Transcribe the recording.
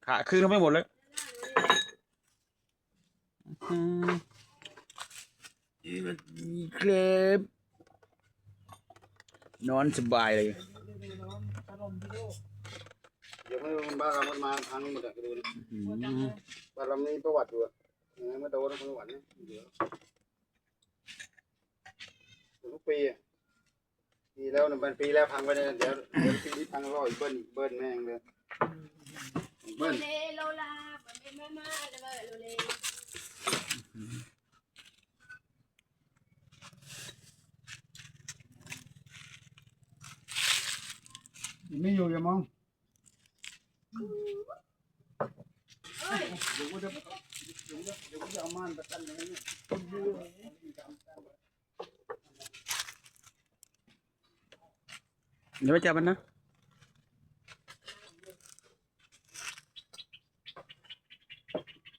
ขาคืนเขาไม่หมดเลยเคลปนอนสบายเลยเดี๋ยวมันบ้านเรามันมาทางนี้หมดอะดูนะบ้านเรานี่ประวัติอยู่ยังไงไม่โดนประวัตินี่เดี๋ยวทุกปีปีแล้วนะเป็นปีแล้วพังไปเนี่ยเดี๋ยวปีนี้พังร้อยเบิ้ลแม่งเลยเบิ้ลโลลาเป็นมาเลยโลเลไม่อยู่อย่ามองเดี๋ยวจะเอาม่านประกันอย่างนี้เดี๋ยวไปจับมันนะ